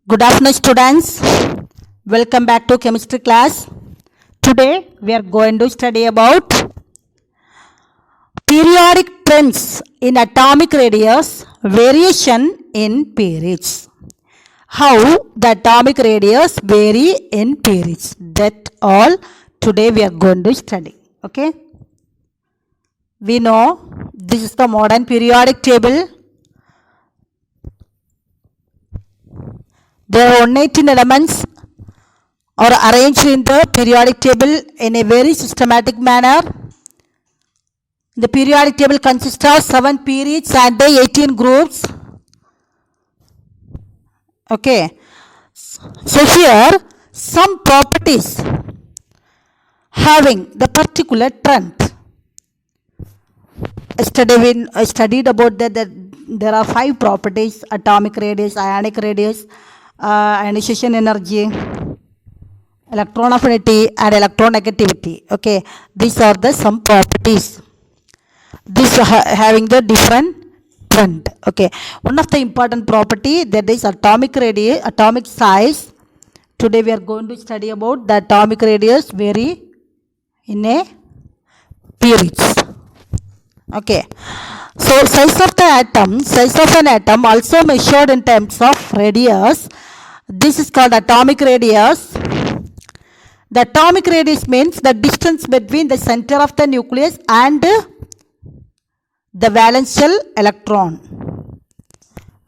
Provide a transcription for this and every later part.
Good afternoon, students. Welcome back to chemistry class. Today we are going to study about periodic trends in atomic radius, variation in periods. How the atomic radius vary in periods. That all today we are going to study. Okay. We know this is the modern periodic table. There are 118 elements are arranged in the periodic table in a very systematic manner. The periodic table consists of 7 periods and 18 groups. Okay. So here some properties having the particular trend. Yesterday I studied about that there are 5 properties: atomic radius, ionic radius, ionization energy, electron affinity and electronegativity. Okay, these are the some properties. This having the different trend. Okay, one of the important property that is atomic radius, atomic size. Today we are going to study about the atomic radius vary in a periods. Okay, so size of an atom also measured in terms of radius. This is called atomic radius. The atomic radius means the distance between the center of the nucleus and the valence shell electron.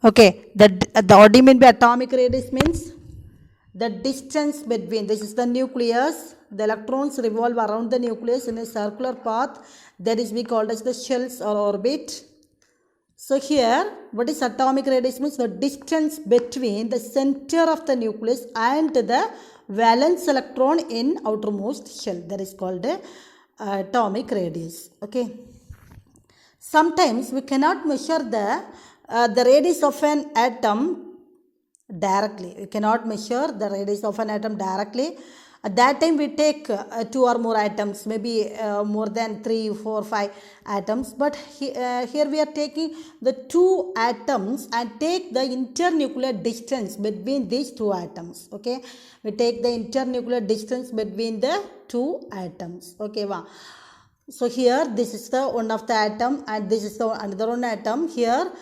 Okay, what do you mean by atomic radius? Means the distance between, this is the nucleus, the electrons revolve around the nucleus in a circular path, that is we called as the shells or orbit. So here, what is atomic radius? Means the distance between the center of the nucleus and the valence electron in outermost shell, that is called atomic radius. Okay. Sometimes we cannot measure the radius of an atom directly. We cannot measure the radius of an atom directly. At that time we take 2 or more atoms, maybe more than 3, 4, 5 atoms. But here we are taking the 2 atoms and take the internuclear distance between these 2 atoms. Okay, we take the internuclear distance between the 2 atoms. Okay, wow. So here this is the one of the atom and this is the another one atom. Here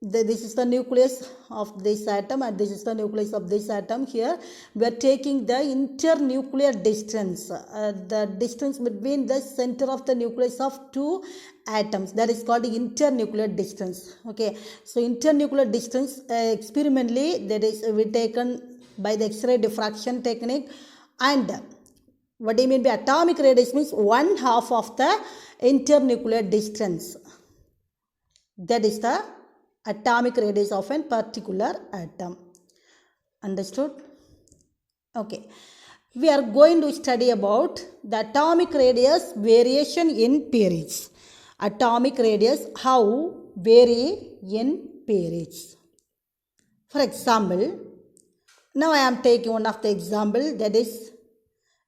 this is the nucleus of this atom and this is the nucleus of this atom. Here we are taking the internuclear distance, the distance between the center of the nucleus of 2 atoms, that is called internuclear distance. Okay, so internuclear distance experimentally, that is we taken by the X-ray diffraction technique. And what do you mean by atomic radius? Means 1/2 of the internuclear distance, that is the atomic radius of a particular atom. Understood? Okay. We are going to study about the atomic radius variation in periods. Atomic radius, how vary in periods. For example, now I am taking one of the example, that is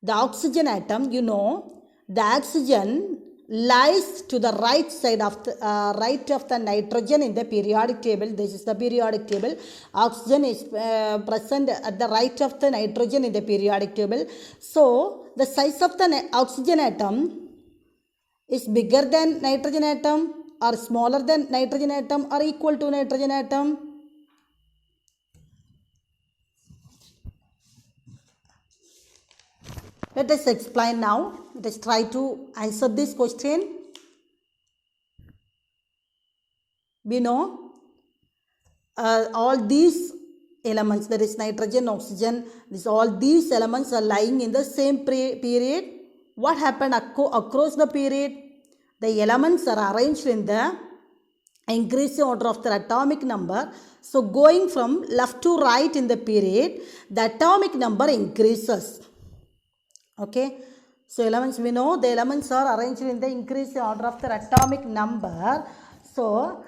the oxygen atom. You know, the oxygen lies to the right side of the right of the nitrogen in the periodic table. This is the periodic table. Oxygen is present at the right of the nitrogen in the periodic table. So the size of the oxygen atom is bigger than nitrogen atom or smaller than nitrogen atom or equal to nitrogen atom. Let us explain now. Let us try to answer this question. We know all these elements, that is nitrogen, oxygen, all these elements are lying in the same period. What happened across the period? The elements are arranged in the increasing order of their atomic number. So going from left to right in the period, the atomic number increases. Okay, so elements, we know the elements are arranged in the increasing order of their atomic number. So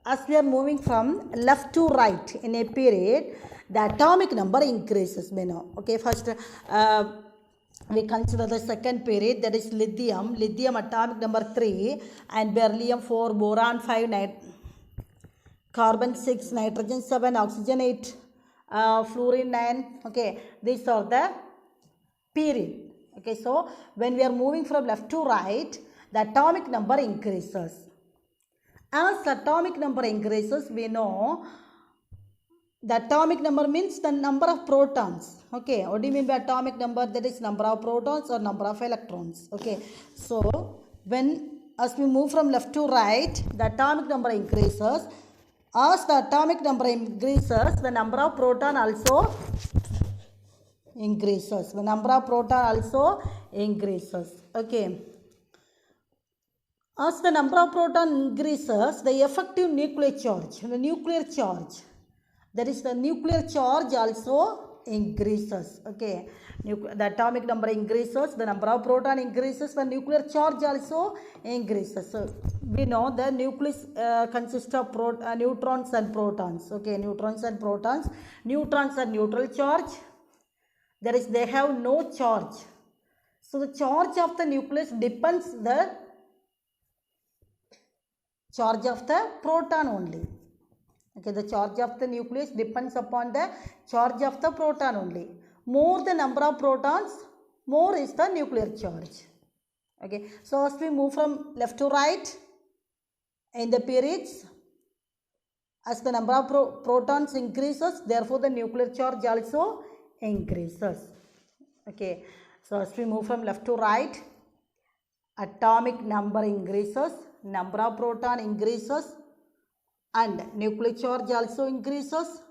as we are moving from left to right in a period, the atomic number increases, we know. Okay, first we consider the second period, that is lithium atomic number 3 and beryllium 4, boron 5, carbon 6, nitrogen 7, oxygen 8, fluorine 9. Okay, these are the period. Okay, so when we are moving from left to right, the atomic number increases. As atomic number increases, we know the atomic number means the number of protons. Okay, what do you mean by atomic number? That is number of protons or number of electrons. Okay, so as we move from left to right, the atomic number increases. As the atomic number increases, the number of proton also increases. The number of proton also increases. Okay. As the number of proton increases, the effective nuclear charge, the nuclear charge, that is the nuclear charge also increases. Okay, the atomic number increases, the number of proton increases, the nuclear charge also increases. So we know the nucleus consists of neutrons and protons. Okay, neutrons and protons. Neutrons are neutral charge. That is, they have no charge. So the charge of the nucleus depends the charge of the proton only. Okay, the charge of the nucleus depends upon the charge of the proton only. More the number of protons, more is the nuclear charge. Okay, so as we move from left to right in the periods, as the number of protons increases, therefore the nuclear charge also increases. Okay, so as we move from left to right, atomic number increases, number of proton increases, and nuclear charge also increases.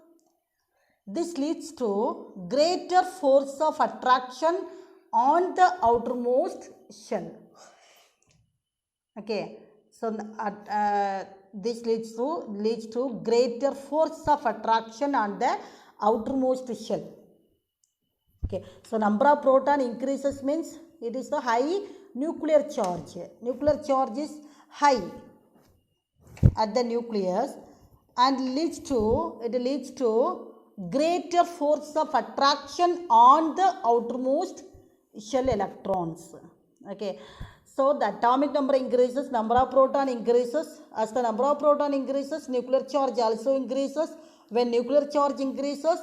This leads to greater force of attraction on the outermost shell. Okay, so this leads to greater force of attraction on the outermost shell. Okay, so number of proton increases means it is the high nuclear charge. Nuclear charge is high at the nucleus and leads to greater force of attraction on the outermost shell electrons. Okay, so the atomic number increases, number of proton increases. As the number of proton increases, nuclear charge also increases. When nuclear charge increases,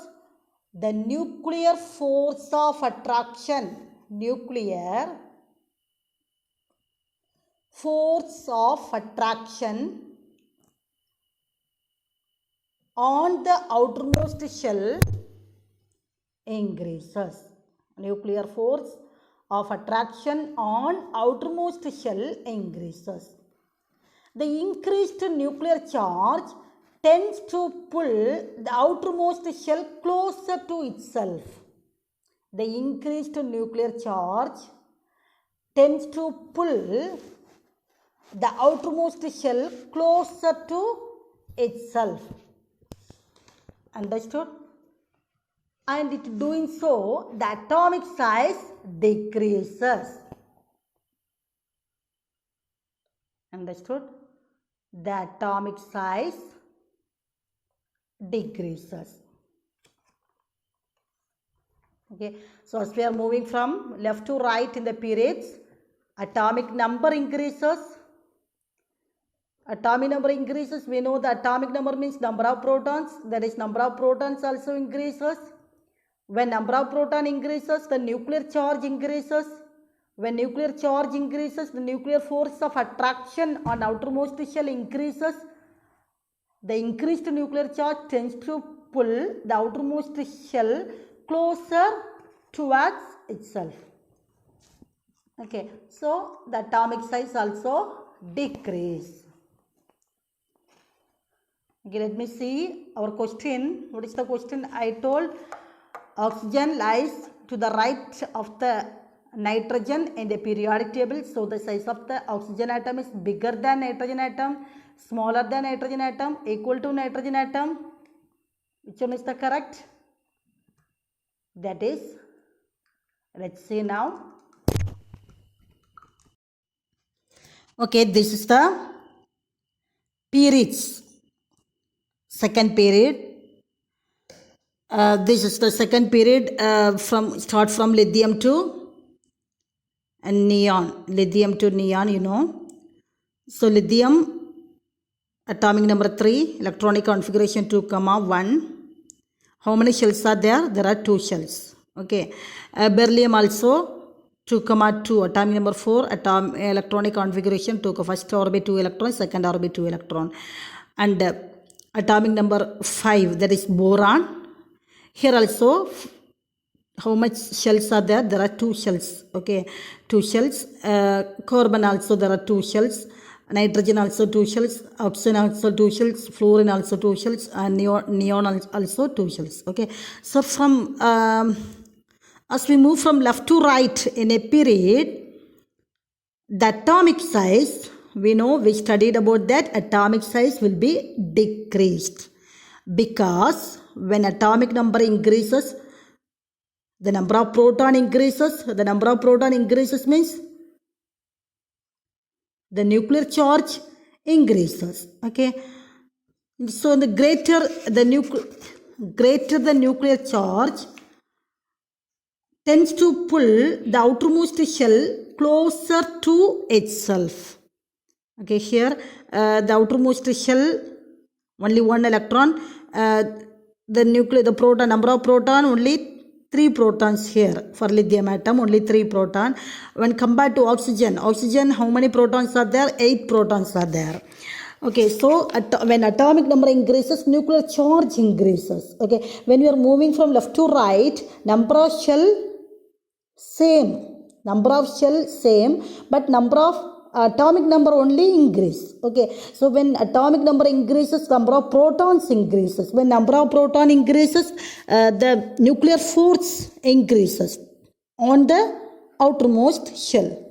the nuclear force of attraction, nuclear force of attraction on the outermost shell increases. Nuclear force of attraction on outermost shell increases. The increased nuclear charge tends to pull the outermost shell closer to itself. The increased nuclear charge tends to pull the outermost shell closer to itself. Understood? And it doing so, the atomic size decreases. Understood? The atomic size decreases. Okay, so as we are moving from left to right in the periods, atomic number increases. Atomic number increases, we know the atomic number means number of protons, that is number of protons also increases. When number of proton increases, the nuclear charge increases. When nuclear charge increases, the nuclear force of attraction on outermost shell increases. The increased nuclear charge tends to pull the outermost shell closer towards itself. Okay, so the atomic size also decrease. Okay, let me see our question. What is the question? I told oxygen lies to the right of the nitrogen in the periodic table. So the size of the oxygen atom is bigger than nitrogen atom, smaller than nitrogen atom, equal to nitrogen atom. Which one is the correct? That is, let's see now. Okay, this is the periods. Second period. This is the second period start from lithium to neon. Lithium to neon, you know. So lithium atomic number 3, electronic configuration 2, 1. How many shells are there? There are 2 shells. Okay. Beryllium also 2, 2. Atomic number 4, electronic configuration 2. First orbit 2 electron, second orbit 2 electron. And atomic number 5, that is boron. Here also, how much shells are there? There are 2 shells. Okay, 2 shells. Carbon also there are 2 shells. Nitrogen also 2 shells. Oxygen also 2 shells. Fluorine also 2 shells. And neon also 2 shells. Okay, so from as we move from left to right in a period, the atomic size, we know, we studied about that, atomic size will be decreased, because when atomic number increases, the number of proton increases. The number of proton increases means the nuclear charge increases. Okay, so the greater the nuclear charge tends to pull the outermost shell closer to itself. Okay, here the outermost shell, only 1 electron. The proton, number of proton, only 3 protons here. For lithium atom, only 3 proton. When compared to oxygen, how many protons are there? 8 protons are there. Okay, so when atomic number increases, nuclear charge increases. Okay, when you are moving from left to right, number of shell same, but number of atomic number only increase. Okay, so when atomic number increases, number of protons increases. When number of proton increases, the nuclear force increases on the outermost shell.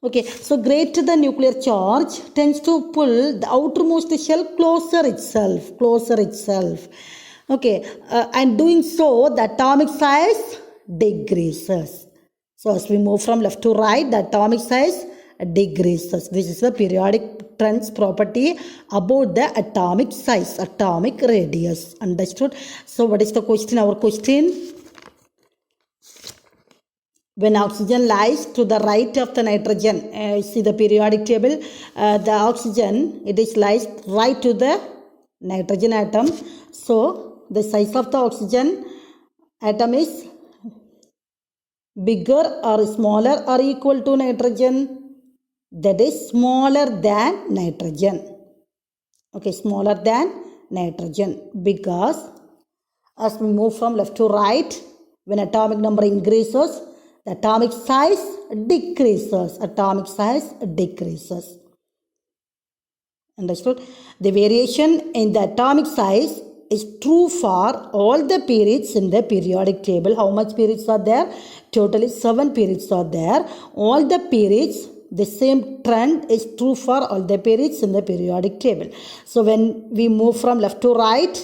Okay, so greater the nuclear charge tends to pull the outermost shell closer itself. Okay, and doing so, the atomic size decreases. So as we move from left to right, the atomic size decreases. This is the periodic trends property about the atomic size, atomic radius. Understood? So what is the question? Our question: when oxygen lies to the right of the nitrogen, see the periodic table, the oxygen, it is lies right to the nitrogen atom. So the size of the oxygen atom is bigger or smaller or equal to nitrogen? That is smaller than nitrogen. Okay, smaller than nitrogen, because as we move from left to right, when atomic number increases, the atomic size decreases. Understood? The variation in the atomic size is true for all the periods in the periodic table. How much periods are there? Totally 7 periods are there. All the periods, the same trend is true for all the periods in the periodic table. So when we move from left to right,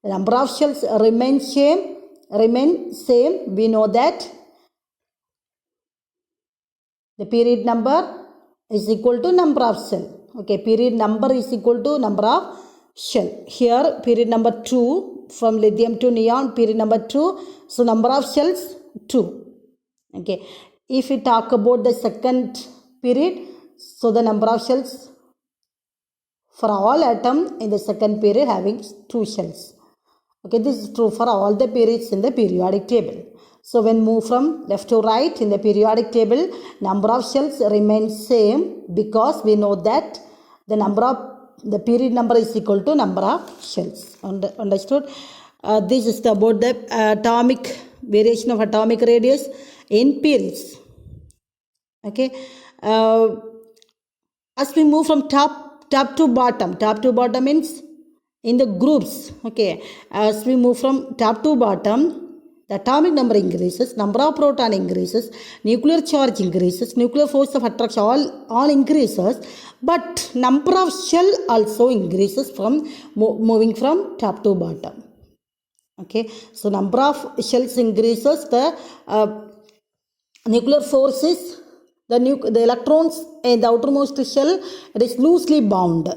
the number of shells remain same. We know that the period number is equal to number of cell. Okay, period number is equal to number of shell. Here period number 2, from lithium to neon, period number 2. So number of shells 2. Okay, if we talk about the second period, so the number of shells for all atom in the second period having 2 shells. Okay, this is true for all the periods in the periodic table. So when move from left to right in the periodic table, number of shells remains same, because we know that the period number is equal to number of shells. Understood? This is about the atomic variation of atomic radius in periods. Okay, as we move from top to bottom means in the groups. Okay, as we move from top to bottom, the atomic number increases, number of proton increases, nuclear charge increases, nuclear force of attraction all increases, but number of shell also increases from moving from top to bottom. Okay, so number of shells increases, the nuclear forces, the electrons in the outermost shell, it is loosely bound.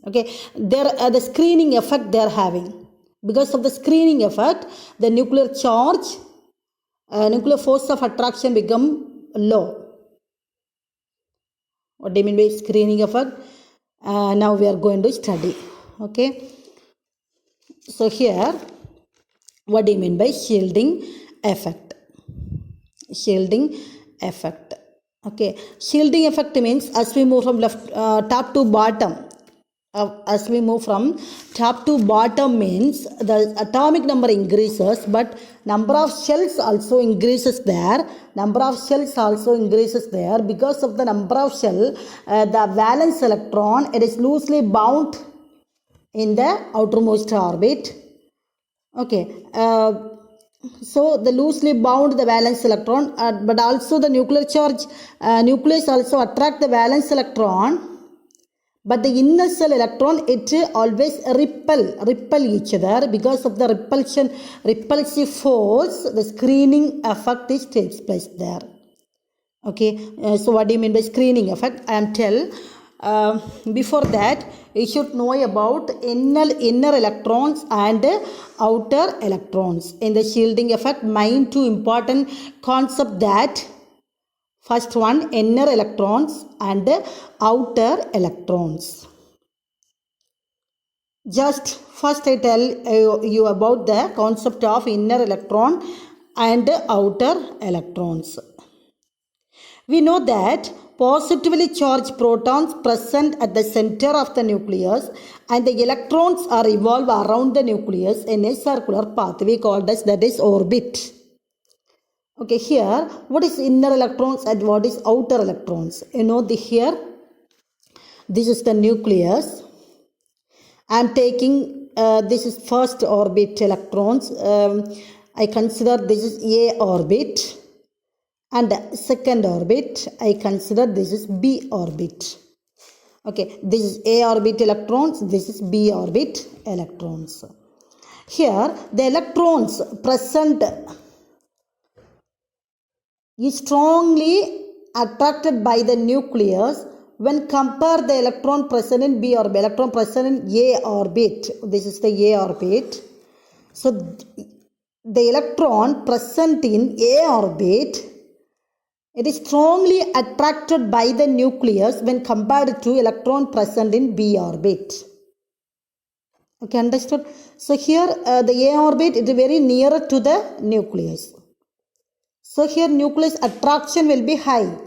Okay, the screening effect they are having. Because of the screening effect, the nuclear charge, nuclear force of attraction become low. What do you mean by screening effect? now we are going to study. Okay. So here, what do you mean by shielding effect? Shielding effect. Okay. Shielding effect means as we move from top to bottom. As we move from top to bottom means the atomic number increases, but number of shells also increases there. Number of shells also increases there. Because of the number of shell, the valence electron, it is loosely bound in the outermost orbit. Okay. So the loosely bound the valence electron, but also the nuclear charge, nucleus also attract the valence electron. But the inner shell electron, it always repel each other. Because of the repulsive force, the screening effect takes place there. Okay, so what do you mean by screening effect? I am before that, you should know about inner electrons and outer electrons. In the shielding effect, mind two important concept that first one, inner electrons and outer electrons. Just first I tell you about the concept of inner electron and outer electrons. We know that positively charged protons present at the center of the nucleus and the electrons are revolve around the nucleus in a circular path. We call this, that is orbit. Okay, here what is inner electrons and what is outer electrons? You know, here this is the nucleus. I am taking this is first orbit electrons. I consider this is A orbit, and second orbit I consider this is B orbit. Okay, this is A orbit electrons, this is B orbit electrons. Here the electrons present is strongly attracted by the nucleus when compare the electron present in B orbit, electron present in A orbit. This is the A orbit. So the electron present in A orbit, it is strongly attracted by the nucleus when compared to electron present in B orbit. Okay, understood? So here the A orbit is very nearer to the nucleus. So here nucleus attraction will be high.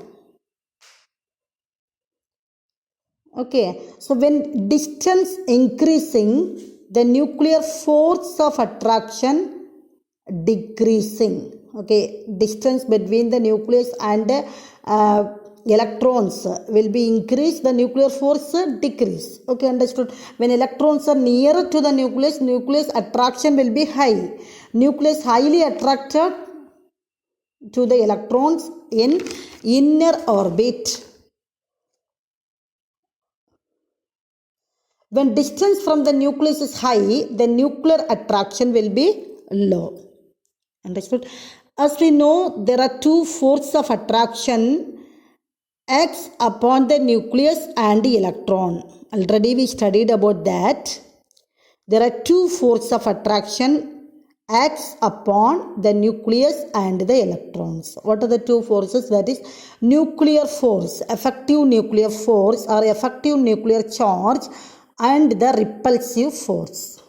Okay, so when distance increasing, the nuclear force of attraction decreasing. Okay, distance between the nucleus and electrons will be increased, the nuclear force decrease. Okay, understood? When electrons are nearer to the nucleus attraction will be high. Nucleus highly attracted to the electrons in inner orbit. When distance from the nucleus is high, the nuclear attraction will be low. Understood? As we know, there are two forces of attraction acts upon the nucleus and the electron. Already we studied about that. There are two forces of attraction acts upon the nucleus and the electrons. What are the two forces? That is nuclear force, effective nuclear force or effective nuclear charge, and the repulsive force.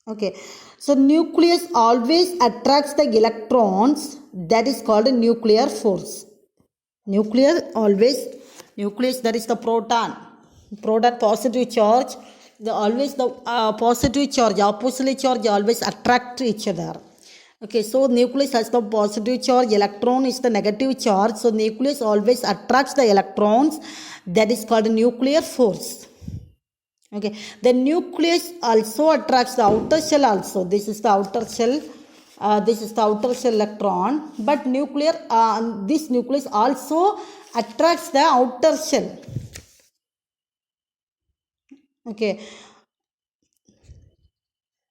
Okay, so nucleus always attracts the electrons. That is called a nuclear force. Nucleus, that is the proton positive charge. The positive charge, opposite charge always attract each other. Okay, so nucleus has the positive charge, electron is the negative charge. So nucleus always attracts the electrons. That is called a nuclear force. Okay, the nucleus also attracts the outer shell also. This is the outer shell. This is the outer shell electron. But this nucleus also attracts the outer shell. Okay,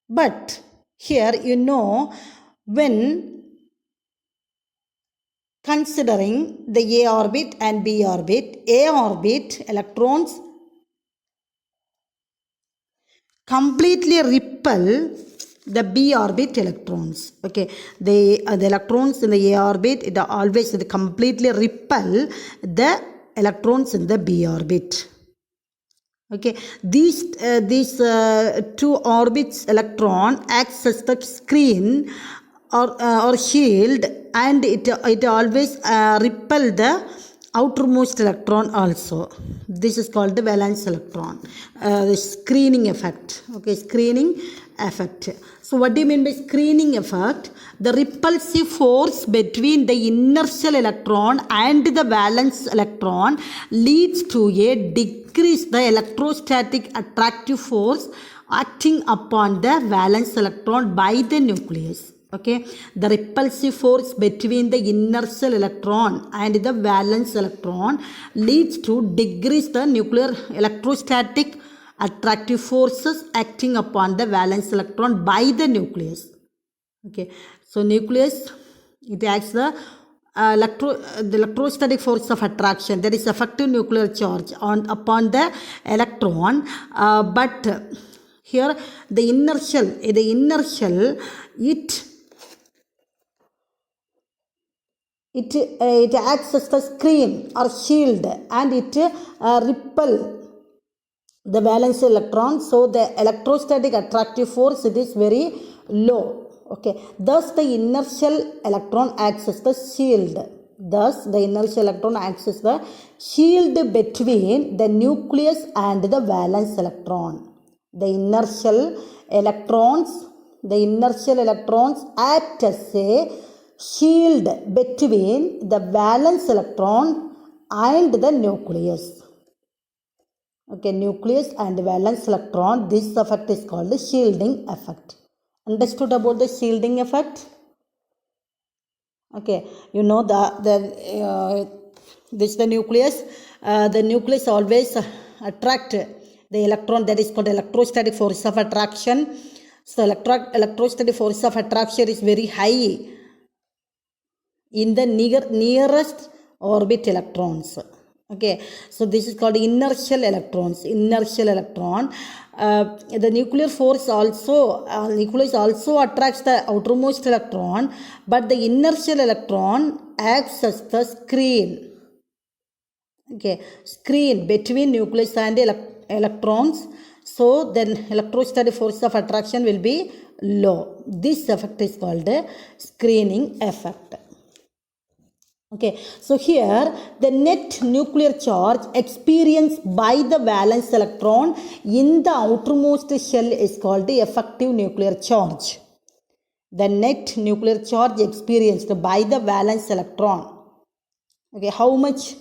but here you know, when considering the A orbit and B orbit, A orbit electrons completely repel the B orbit electrons. Okay, the electrons in the A orbit, it always completely repel the electrons in the b orbit. Okay, these two orbits electron acts as the screen or shield, and it always repel the outermost electron also. This is called the valence electron, the screening effect. Okay, screening effect. So what do you mean by screening effect? The repulsive force between the inertial electron and the valence electron leads to a decrease the electrostatic attractive force acting upon the valence electron by the nucleus. Okay, the repulsive force between the inertial electron and the valence electron leads to decrease the nuclear electrostatic attractive forces acting upon the valence electron by the nucleus. Okay, so nucleus, it acts the electrostatic force of attraction, that is effective nuclear charge upon the electron, but here the inertial it acts as the screen or shield, and it repel the valence electron, so the electrostatic attractive force, it is very low. Okay, thus the inertial electron acts as the shield. Thus the inertial electron acts as the shield between the nucleus and the valence electron. The inertial electrons act as a shield between the valence electron and the nucleus. Okay, nucleus and valence electron, this effect is called the shielding effect. Understood about the shielding effect? Okay, you know this is the nucleus. The nucleus always attract the electron, that is called electrostatic force of attraction. So electrostatic force of attraction is very high in the nearest orbit electrons. Okay, so this is called inertial electrons. The nuclear force nucleus also attracts the outermost electron, but the inertial electron acts as the screen. Okay, screen between nucleus and electrons, so then electrostatic force of attraction will be low. This effect is called the screening effect. Okay, so here the net nuclear charge experienced by the valence electron in the outermost shell is called the effective nuclear charge. The net nuclear charge experienced by the valence electron. Okay, how much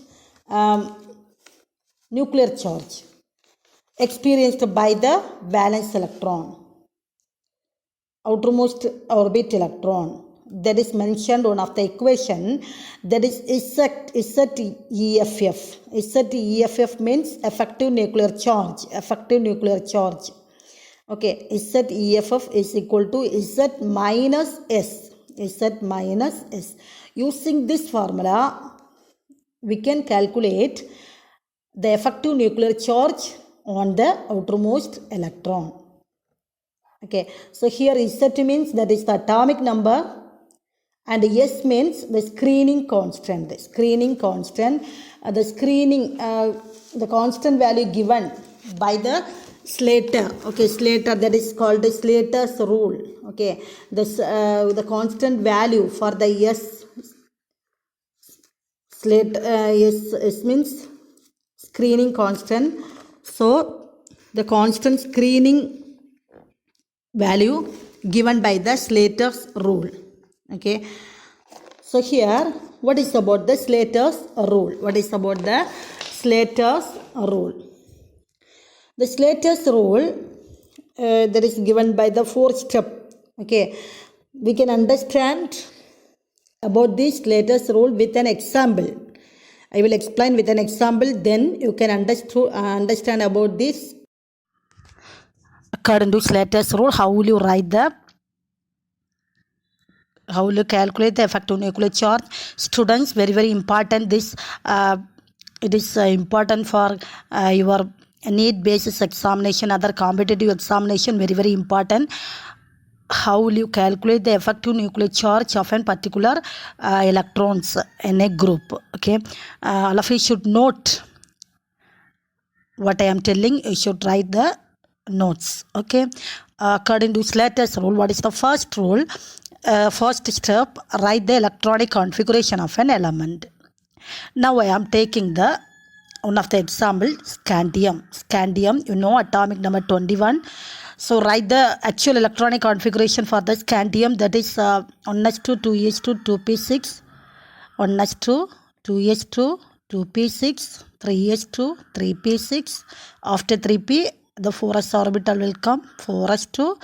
nuclear charge experienced by the valence electron, outermost orbit electron, that is mentioned one of the equation, that is ZEFF. ZEFF means effective nuclear charge. Okay, ZEFF is equal to Z minus S. Using this formula, we can calculate the effective nuclear charge on the outermost electron. Okay, so here Z means that is the atomic number, and S means the screening constant. The constant value given by the Slater. Okay, Slater, that is called the Slater's rule. Okay, the constant value for the S. S means screening constant. So the constant screening value given by the Slater's rule. Okay, so here what is about the Slater's rule? The Slater's rule that is given by the fourth step. Okay, we can understand about this Slater's rule with an example. I will explain with an example, then you can understand about this. According to Slater's rule, how will you calculate the effective nuclear charge? Students, very important. This it is important for your need basis examination, other competitive examination, very important. how will you calculate the effective nuclear charge of a particular electrons in a group. Okay, all of you should note what I am telling. You should write the notes. Okay, according to Slater's rule, what is the first rule? First step, write the electronic configuration of an element. Now I am taking the one of the example, scandium. Scandium, you know, atomic number 21. So write the actual electronic configuration for the scandium, that is 1s2 2s2 2p6, 1s2 2s2 2p6, 3s2 3p6. After 3p, the 4s orbital will come, 4s2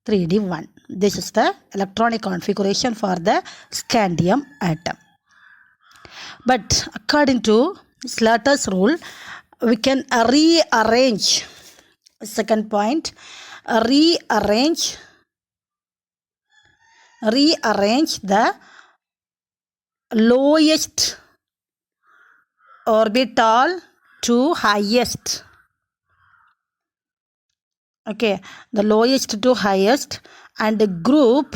3d1. This is the electronic configuration for the scandium atom. But according to Slater's rule, we can rearrange. Second point, rearrange the lowest orbital to highest. Okay, the lowest to highest, and group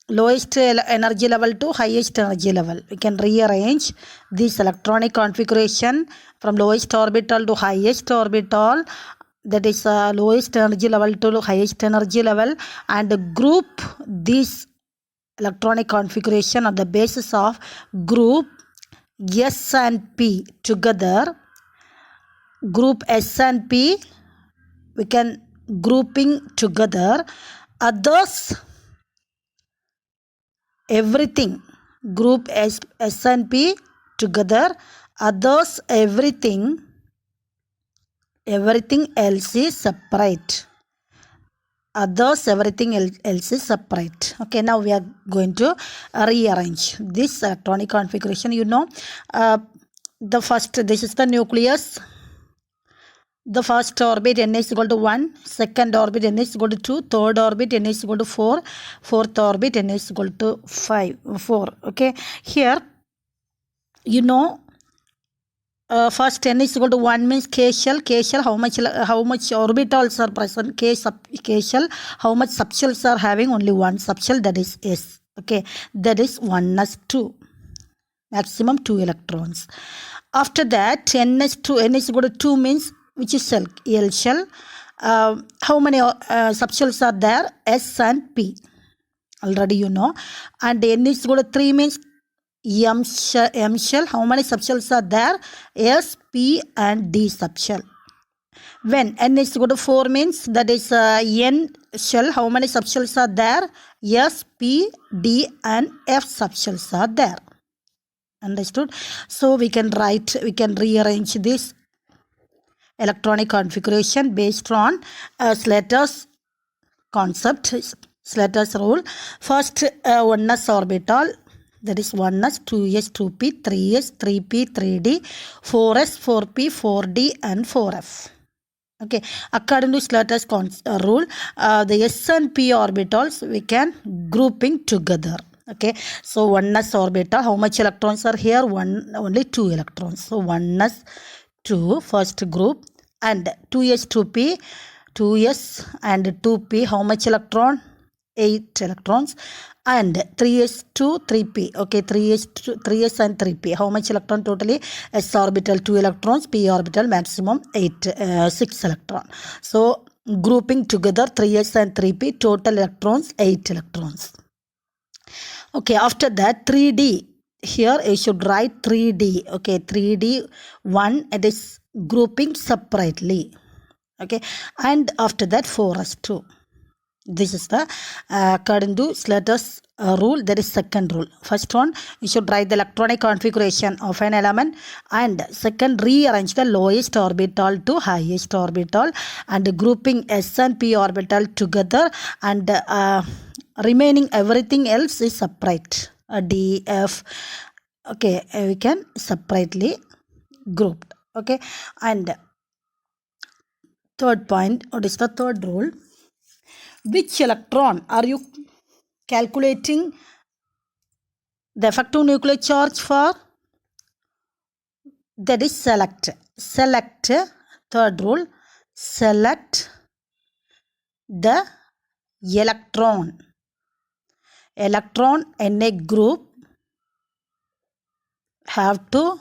lowest energy level to highest energy level. We can rearrange this electronic configuration from lowest orbital to highest orbital, that is lowest energy level to highest energy level, and group this electronic configuration on the basis of group S and P together. Group S and P we can grouping together. Others, everything, group S and P together. Others, everything else is separate. Others, everything else is separate. Okay, now we are going to rearrange this electronic configuration. You know, the first, this is the nucleus. The first orbit n is equal to 1, second orbit n is equal to 2, third orbit n is equal to 4, fourth orbit n is equal to 4. Okay, here you know, first n is equal to 1 means k shell, how much orbitals are present, k shell, how much subshells are having, only one subshell, that is S. Okay, that is 1s2, maximum 2 electrons. After that, n is equal to 2 means which is shell, L shell. How many subshells are there? S and P. Already you know. And n is equal to 3 means M shell. How many subshells are there? S, P and D subshell. When n is equal to 4 means that is N shell. How many subshells are there? S, P, D and F subshells are there. Understood? So we can rearrange this electronic configuration based on Slater's concept, Slater's rule. First 1s orbital, that is 1s, 2s, 2p, 3s, 3p, 3d, 4s, 4p, 4d and 4f. Okay, according to Slater's rule, the S and P orbitals we can grouping together. Okay, so 1s orbital, how much electrons are here? Only 2 electrons. So 1s 2 first group, and 2s 2p, 2s and 2p, how much electron? 8 electrons, and 3s 2 3p. Okay, 3s and 3p, how much electron totally? S orbital 2 electrons, P orbital maximum 6 electron. So grouping together 3s and 3p, total electrons 8 electrons. Okay, after that 3d, here you should write 3d. Okay, 3d 1, it is grouping separately. Okay, and after that 4s2. This is the according to Slater's rule, that is second rule. First one, you should write the electronic configuration of an element, and second, rearrange the lowest orbital to highest orbital, and grouping S and P orbital together, and remaining everything else is separate. D, F. Okay, we can separately grouped. Okay, and third point, what is the third rule? Which electron are you calculating the effective nuclear charge for? That is select. Third rule, select the electron. Electron in a group have to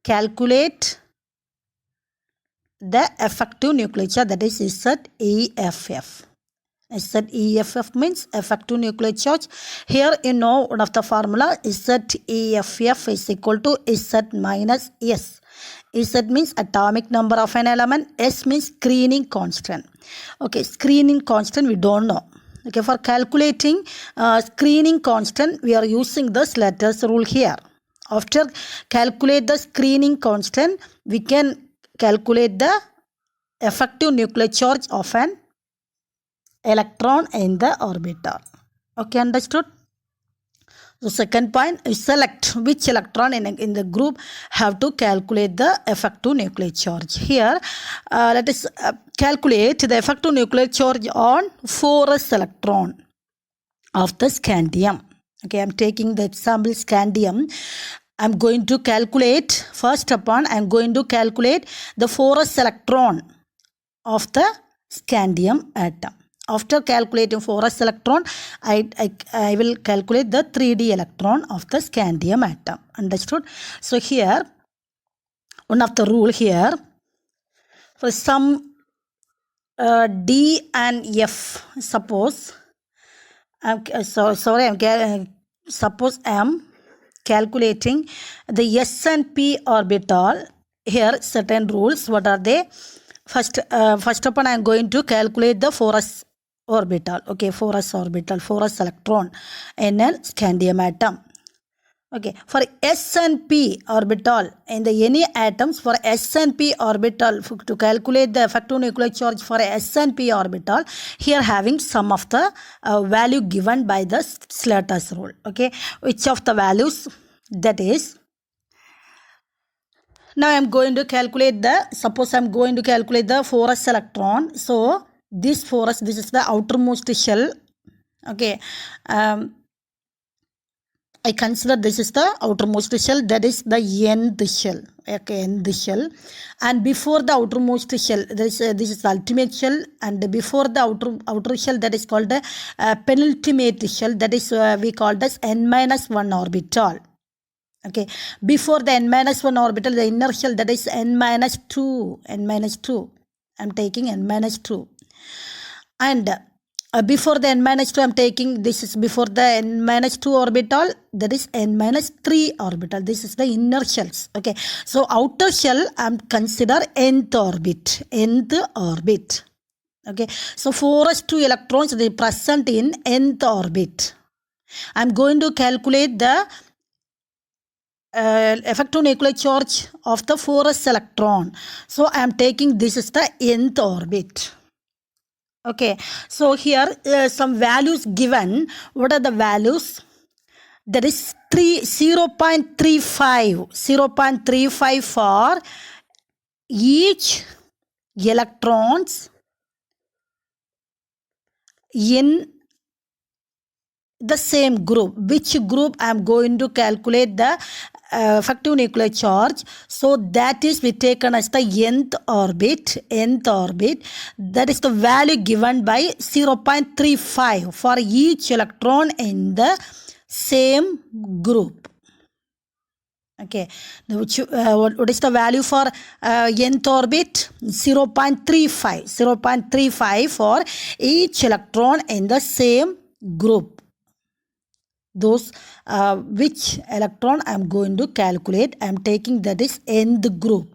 calculate the effective nuclear charge, that is ZEFF. ZEFF means effective nuclear charge. Here you know one of the formula, ZEFF is equal to Z minus S. Z means atomic number of an element, S means screening constant. Okay, screening constant we don't know. Okay, for calculating screening constant we are using the Slater's rule here. After calculate the screening constant, we can calculate the effective nuclear charge of an electron in the orbital. Okay, understood? The second point is select which electron in the group have to calculate the effective nuclear charge. Here, let us calculate the effective nuclear charge on 4s electron of the scandium. Okay, I am taking the example scandium. I am going to calculate, first upon I am going to calculate the 4s electron of the scandium atom. After calculating 4s electron, I will calculate the 3d electron of the scandium atom. Understood? So here, one of the rule here, for some D and F, suppose suppose I am calculating the S and P orbital. Here certain rules. What are they? First upon I am going to calculate the 4s orbital. Okay, 4s orbital, 4s electron in a scandium atom. Okay, for S and P orbital in the any atoms, for S and P orbital, to calculate the effective nuclear charge for S and P orbital, here having some of the value given by the Slater's rule. Okay, which of the values? That is, now I am going to calculate the, suppose I am going to calculate the 4s electron. So this 4s, this is the outermost shell. Okay, I consider this is the outermost shell, that is the nth shell. Okay, nth shell. And before the outermost shell, this is the ultimate shell, and before the outer shell, that is called the penultimate shell, that is we call as n-1 orbital. Okay, before the n-1 orbital, the inner shell, that is n-2. I am taking n-2. And before the n-2, I am taking, this is before the n-2 orbital, that is n-3 orbital. This is the inner shells. Okay, so outer shell I am consider nth orbit. Okay, so 4s2 electrons they present in nth orbit. I am going to calculate the effective nuclear charge of the 4s electron. So I am taking, this is the nth orbit. Okay, so here some values given. What are the values? That is 0.35 for each electrons in the same group. Which group I am going to calculate the effective nuclear charge? So that is we taken as the nth orbit. That is the value given by 0.35 for each electron in the same group. Okay, what is the value for nth orbit? 0.35 for each electron in the same group. Those which electron I am going to calculate, I am taking, that is nth group.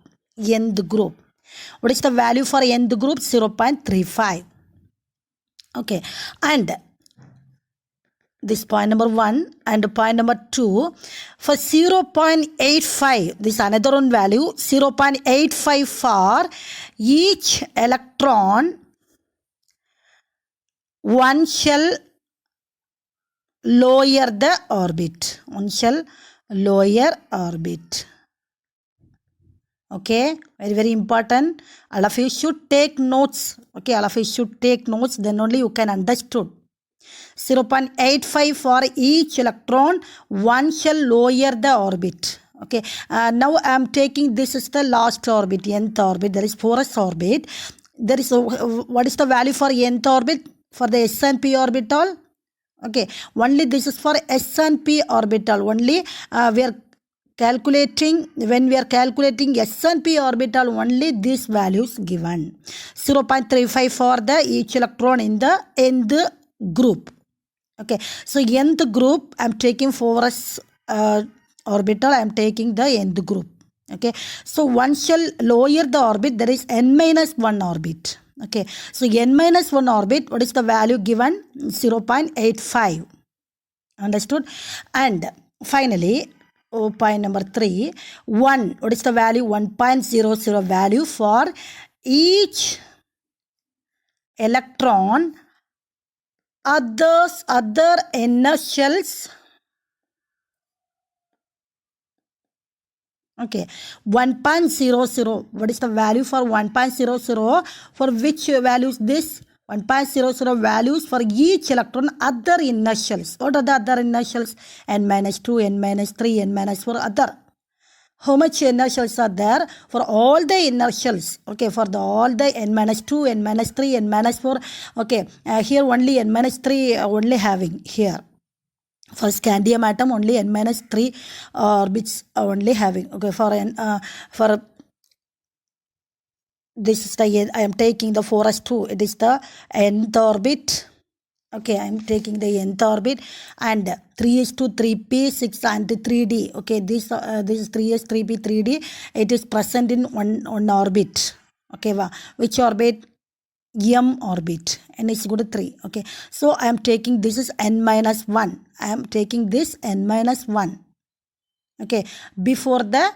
What is the value for nth group? 0.35. Okay, and this point number 1 and point number 2. For 0.85, this is another one value, 0.85 for each electron, one shell lower the orbit. Okay, very important. All of you should take notes. Okay, then only you can understood. 0.85 for each electron, one shall lower the orbit. Okay, now I am taking, this is the last orbit, nth orbit, that is 4s orbit. there is what is the value for nth orbit for the s and p orbital? Okay, only this is for s and p orbital. Only we are calculating, when we are calculating s and p orbital, only these values given. 0.35 for the each electron in the nth group. Okay, so nth group I am taking 4s orbital, I am taking the nth group. Okay, so one shall lower the orbit, there is n minus 1 orbit. Okay, so n minus 1 orbit, what is the value given? 0.85. Understood? And finally, point number 3, 1, what is the value? 1.00 value for each electron other inertials. Okay, 1.00, what is the value for 1.00? For which values this? 1.00 values for each electron other inertials. What are the other inertials? n minus 2, n minus 3, n minus 4, other. How much inertials are there? For all the inertials. Okay, for all the n minus 2, n minus 3, n minus 4. Okay, here only n minus 3 only having here. For scandium atom only n minus 3 orbits only having. Okay, for this is the I am taking the 4s2. It is the nth orbit. Okay, I am taking the nth orbit, and 3s2, 3p, 6 and 3d. Okay, this is 3s, 3p, 3d. It is present in one orbit. Okay, which orbit? M orbit, n is equal to 3. Okay, so I am taking, this is n minus 1. I am taking this n minus 1. Okay, before the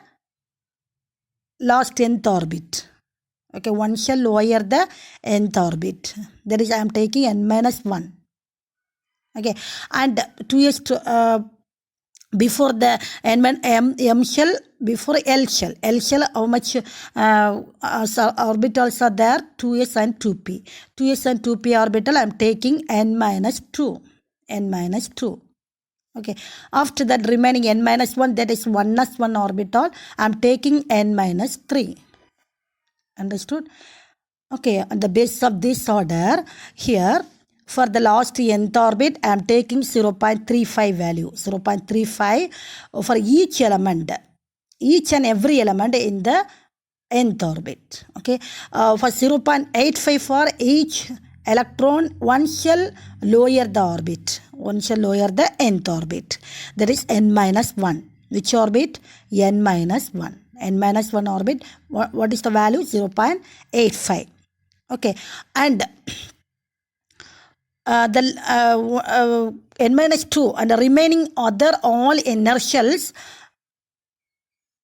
last nth orbit. Okay, one shall lower the nth orbit. That is, I am taking n minus 1. Okay, and 2s before the m shell, before L shell. L shell, how much orbitals are there? 2s and 2p. 2s and 2p orbital, I am taking n minus 2. N minus 2. Okay, after that remaining n minus 1, that is 1s 1 orbital, I am taking n minus 3. Understood? Okay, on the basis of this order, here for the last nth orbit, I am taking 0.35 value. 0.35 for each element. Each and every element in the nth orbit. Okay, for 0.85 for each electron, one shall lower the orbit. One shall lower the nth orbit. That is n minus 1. Which orbit? n minus 1. n minus 1 orbit. What is the value? 0.85. Okay, and n minus 2 and the remaining other all inertials,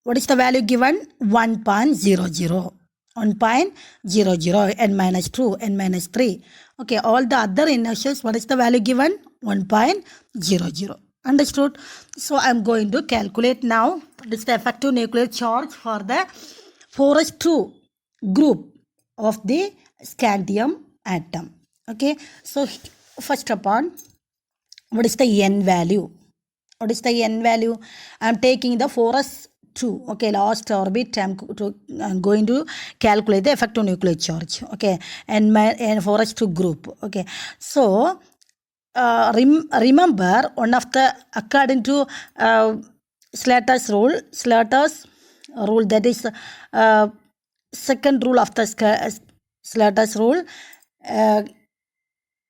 what is the value given? 1.00. 1.00, n minus 2, n minus 3. Okay, all the other inertials, what is the value given? 1.00. Understood? So I am going to calculate now. This is the effective nuclear charge for the 4s2 group of the scandium atom. Okay, so first upon, what is the n value? What is the n value? I am taking the 4s2. Okay, last orbit, I am going to calculate the effective nuclear charge. Okay, and 4s2 group. Okay, so remember one of the, according to Slater's rule, that is second rule of the Slater's rule.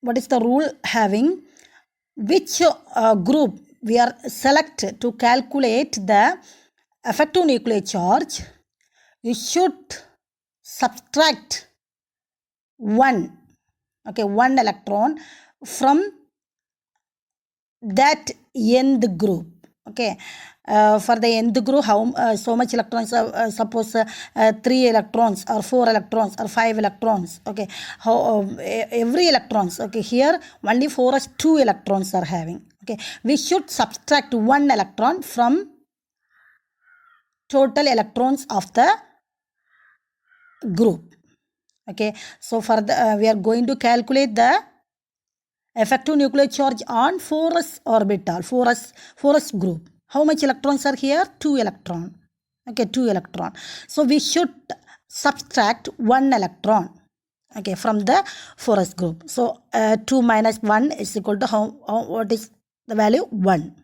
What is the rule having? Which group we are select to calculate the effective nuclear charge, you should subtract 1, okay, 1 electron from that nth group. Okay, for the nth group, how so much electrons? Suppose 3 electrons or 4 electrons or 5 electrons. Okay, how every electrons. Okay, here only 4s2 electrons are having. Okay, we should subtract 1 electron from total electrons of the group. Okay, so for the we are going to calculate the effective nuclear charge on 4s orbital, 4s group. How much electrons are here? 2 electron. Okay, 2 electron. So we should subtract 1 electron. Okay, from the forest group. So 2 minus 1 is equal to what is the value? 1.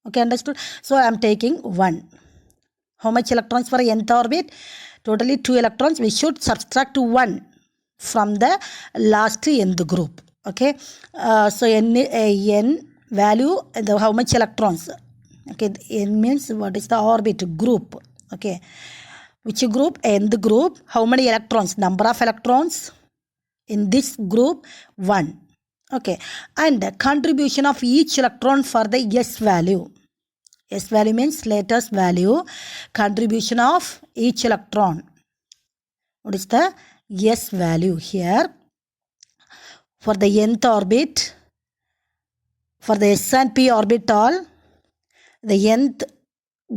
Okay, understood? So I am taking 1. How much electrons for nth orbit? Totally 2 electrons. We should subtract 1 from the last nth group. Okay, so n value, how much electrons? Okay, n means what is the orbit group? Okay, which group? Nth group. How many electrons? Number of electrons in this group? 1. Okay, and contribution of each electron for the S value. S value means latest value. Contribution of each electron. What is the S value here? For the nth orbit, for the S and P orbital, the nth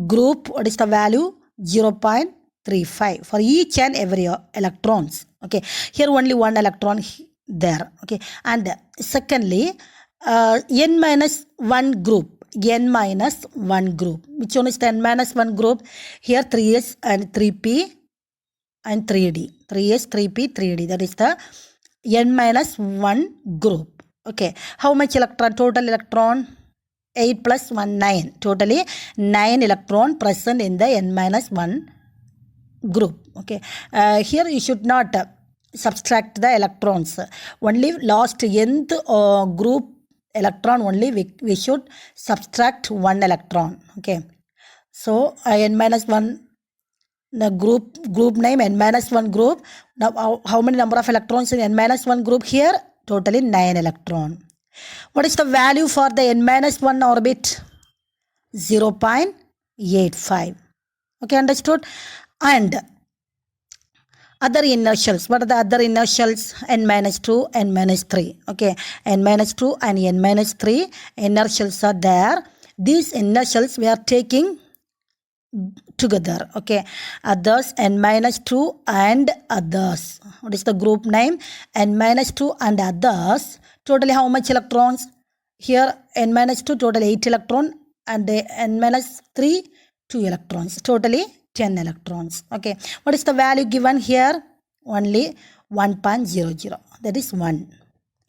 group, what is the value? 0.35 for each and every electrons. Okay, here only one electron there. Okay, and secondly, n minus 1 group. N minus 1 group. Which one is the n minus 1 group? Here 3s and 3p and 3d. 3s, 3p, 3d. That is the n minus 1 group. Okay, how much electron? Total electron? 8 plus 1, 9. Totally 9 electron present in the n minus 1 group. Okay, here you should not subtract the electrons. Only last nth group electron only we should subtract 1 electron. Okay, so n minus 1, the group name n minus 1 group. Now how many number of electrons in n minus 1 group? Here totally 9 electron. What is the value for the n minus 1 orbit? 0.85. Okay, understood? And other inertials. What are the other inertials? N minus 2, N minus 3. Okay, N minus 2 and N minus 3 inertials are there. These inertials we are taking together. Okay, others, N minus 2 and others. What is the group name? N minus 2 and others. Totally how much electrons? Here N minus 2 total 8 electron and N minus 3 2 electrons. Totally 10 electrons. Okay, what is the value given here? Only 1.00. That is 1.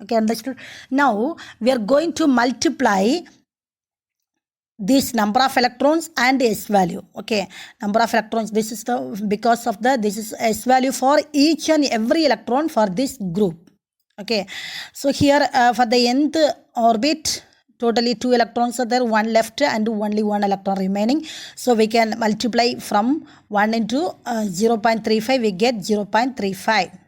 Okay, understood? Now we are going to multiply this number of electrons and S value. Okay, number of electrons, this is the, because of the, this is S value for each and every electron for this group. Okay, so here for the nth orbit, totally 2 electrons are there, 1 left and only 1 electron remaining. So we can multiply from 1 into 0.35, we get 0.35.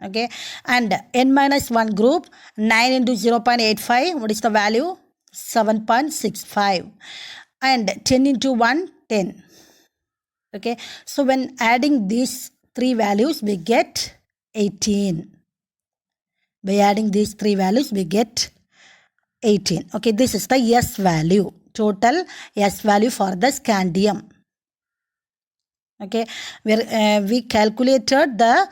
Okay, and n minus 1 group, 9 into 0.85, what is the value? 7.65. And 10 into 1, 10. Okay, so when adding these 3 values, we get 18. By adding these 3 values, we get 18. Okay, this is the S value. Total S value for the scandium. Okay, where we calculated the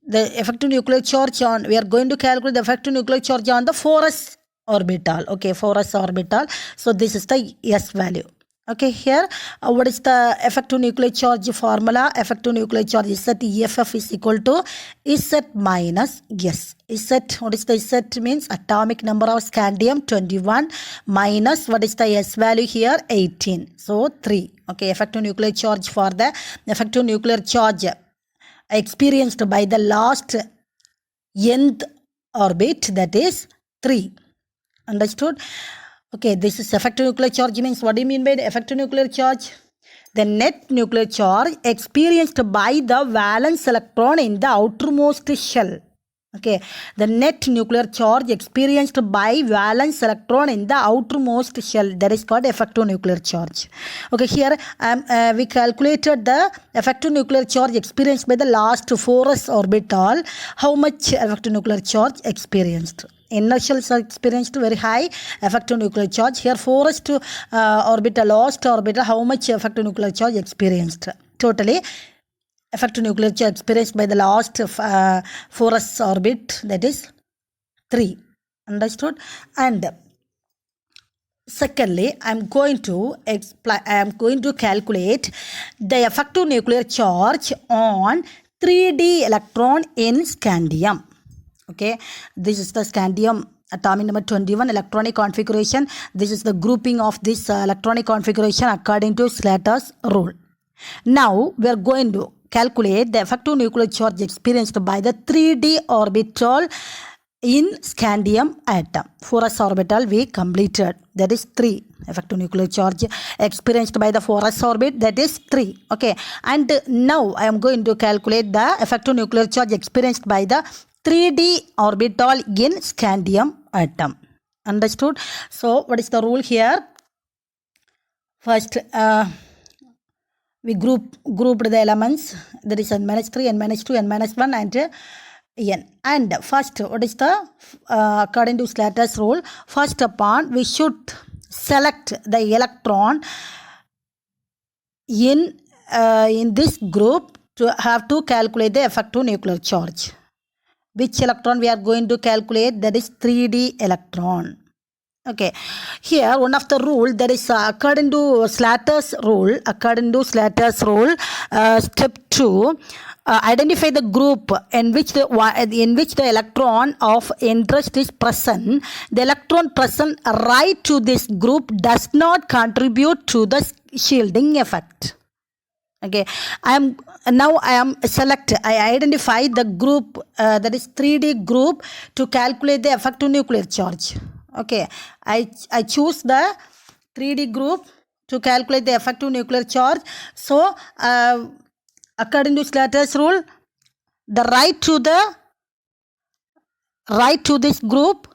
effective nuclear charge on, we are going to calculate the effective nuclear charge on the 4s orbital. Okay, 4s orbital. So this is the S value. Okay, here what is the effective nuclear charge formula? Effective nuclear charge is that EFF is equal to Z minus S. Z, what is the Z means? Atomic number of scandium 21 minus what is the S value here? 18. So 3. Okay, effective nuclear charge for the effective nuclear charge experienced by the last nth orbit, that is 3. Understood? Okay, this is effective nuclear charge means, what do you mean by the effective nuclear charge? The net nuclear charge experienced by the valence electron in the outermost shell. Okay, the net nuclear charge experienced by valence electron in the outermost shell, that is called effective nuclear charge. Okay, here we calculated the effective nuclear charge experienced by the last 4s orbital. How much effective nuclear charge experienced? Inertials are experienced very high effective nuclear charge. Here 4s orbital, last orbital, how much effective nuclear charge experienced? Totally effective nuclear charge experienced by the last 4s orbit, that is 3. Understood? And secondly, I am going to calculate the effective nuclear charge on 3D electron in scandium. Okay, this is the scandium atomic number 21 electronic configuration. This is the grouping of this electronic configuration according to Slater's rule. Now we are going to calculate the effective nuclear charge experienced by the 3D orbital in scandium atom. 4s orbital we completed, that is 3. Effective nuclear charge experienced by the 4s orbit, that is 3. Okay, and now I am going to calculate the effective nuclear charge experienced by the 3D orbital in scandium atom. Understood? So what is the rule here? First we grouped the elements, that is n-3, n-2, n-1 and n. And first, what is the according to Slater's rule, first upon we should select the electron in this group to have to calculate the effective nuclear charge. Which electron we are going to calculate? That is 3D electron. Okay, here one of the rule, that is according to Slater's rule, step 2, identify the group in which the electron of interest is present. The electron present right to this group does not contribute to the shielding effect. Okay, I identify the group, that is 3D group, to calculate the effective nuclear charge. Okay, I choose the 3D group to calculate the effective nuclear charge. So according to Slater's rule, the right to this group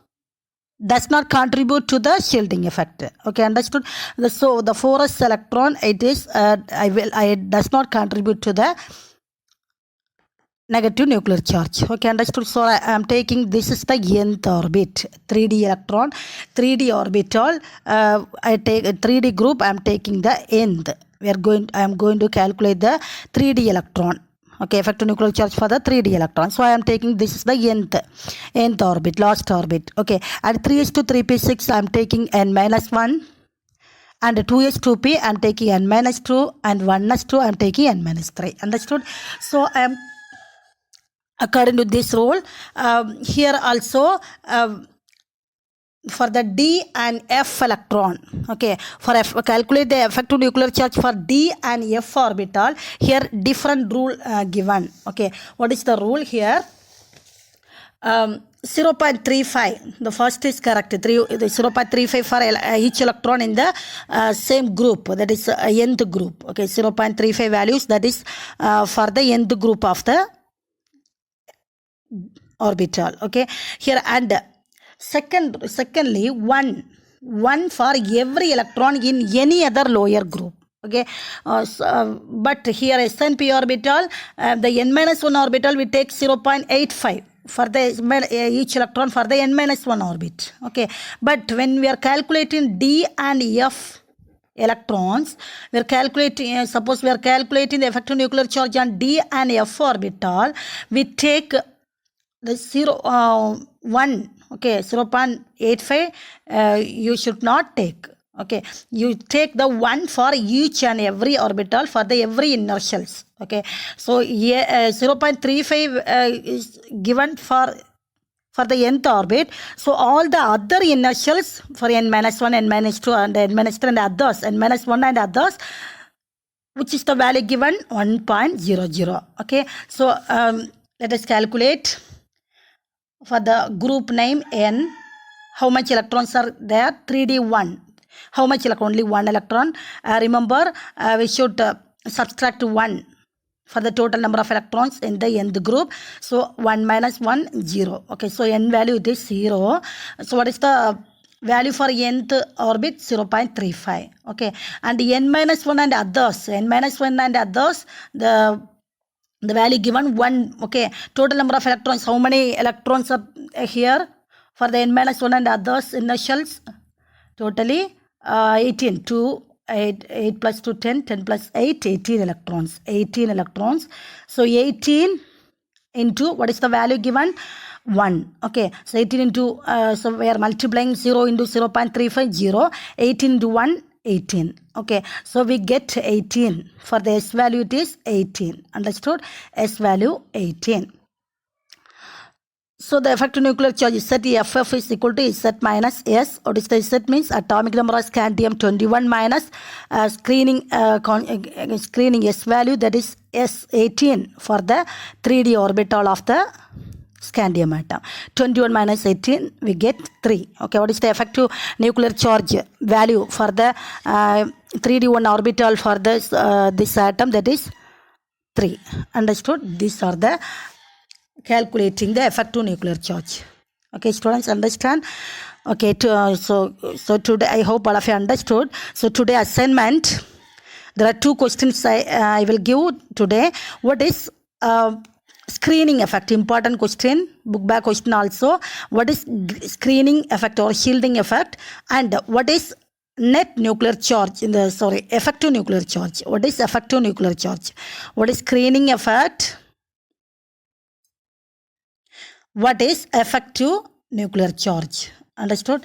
does not contribute to the shielding effect. Okay, understood? So the 4s electron, it is does not contribute to the negative nuclear charge. Okay, understood? So I am taking, this is the nth orbit, 3D electron, 3D orbital. I take a 3D group, I am taking the nth. I am going to calculate the 3D electron. Okay, effective nuclear charge for the 3D electron. So I am taking, this is the nth orbit, last orbit. Okay, at 3s2 3p6 I am taking n-1, and 2s2p I am taking n-2, and 1s2 I am taking n-3. Understood? So I am, according to this rule, here also for the D and F electron, okay, for calculate the effective nuclear charge for D and F orbital, here different rule given. Okay, what is the rule here? 0.35, the first is correct, 0.35 for each electron in the same group, that is nth group. Okay, 0.35 values, that is for the nth group of the orbital. Okay, here, and secondly, one for every electron in any other lower group. Okay, but here S&P orbital, the n-1 orbital, we take 0.85 for the each electron for the n-1 orbit. Okay, but when we are calculating D and F electrons, we are calculating, suppose we are calculating the effective nuclear charge on D and F orbital, we take the 1, okay, 0.85 you should not take. Okay, you take the 1 for each and every orbital for the every inertials. Okay, so 0.35 is given for the nth orbit. So all the other inertials for n-1, n-2 and n-3 and others, n-1 and others, which is the value given 1.00. Okay, so let us calculate for the group name N, how much electrons are there? 3D1. How much electron? Only 1 electron. Remember, we should subtract 1 for the total number of electrons in the nth group. So 1 minus 1, 0. Okay, so N value it is 0. So what is the value for nth orbit? 0.35. Okay, and n-1 and others, n-1 and others, the value given 1. Okay, total number of electrons, how many electrons are here for the n-1 and others inertials? Totally 18. 8 plus 2, 10, 10 plus 8, 18 electrons. 18 electrons. So 18 into, what is the value given? 1. Okay, so 18 into, so we are multiplying 0 into 0.35, 0. 18 into 1, 18. Okay, so we get 18. For the S value, it is 18. Understood? S value 18. So the effective nuclear charge ZFF is equal to Z minus S. What is the Z means? Atomic number of scandium 21 minus screening S value, that is S18 for the 3D orbital of the scandium atom. 21 minus 18, we get 3. Okay, what is the effective nuclear charge value for the 3D1 orbital for this atom? That is 3. Understood? These are the calculating the effective nuclear charge. Okay, students, understand? Okay, so today I hope all of you understood. So today assignment, there are 2 questions I will give today. What is screening effect? Important question, book back question also. What is screening effect or shielding effect? And what is net nuclear charge effective nuclear charge? What is effective nuclear charge? What is screening effect? What is effective nuclear charge? Understood?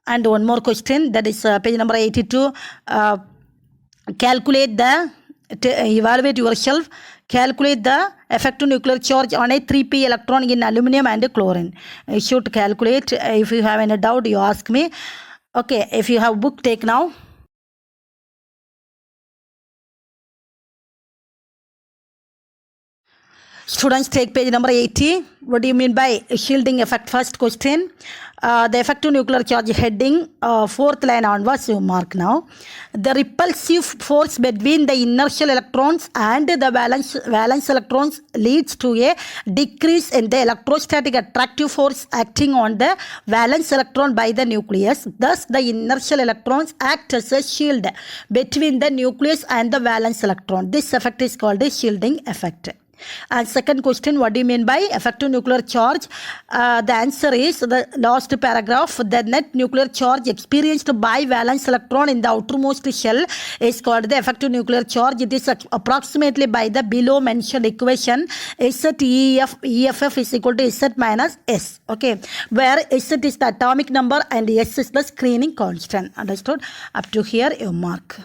And one more question, that is page number 82. Evaluate yourself. Calculate the effective nuclear charge on a 3p electron in aluminum and chlorine. You should calculate. If you have any doubt, you ask me. Okay, if you have book, take now. Students, take page number 80. What do you mean by shielding effect? First question. The effective nuclear charge heading, 4th line onwards, you mark now. The repulsive force between the inertial electrons and the valence electrons leads to a decrease in the electrostatic attractive force acting on the valence electron by the nucleus. Thus, the inertial electrons act as a shield between the nucleus and the valence electron. This effect is called a shielding effect. And second question, what do you mean by effective nuclear charge? The answer is the last paragraph. The net nuclear charge experienced by valence electron in the outermost shell is called the effective nuclear charge. It is approximately by the below mentioned equation. EFF is equal to Z minus S. Okay, where Z is the atomic number and S is the screening constant. Understood? Up to here you mark.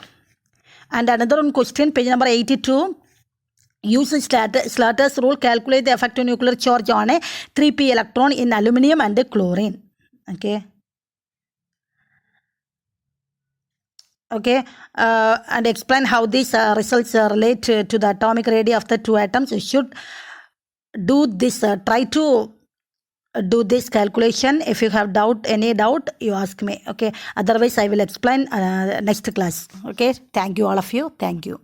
And another one question, page number 82. Using Slater's rule, calculate the effective nuclear charge on a 3p electron in aluminum and chlorine. Okay. Okay. And explain how these results relate to the atomic radii of the 2 atoms. You should do this. Try to do this calculation. If you have any doubt, you ask me. Okay. Otherwise, I will explain next class. Okay. Thank you, all of you. Thank you.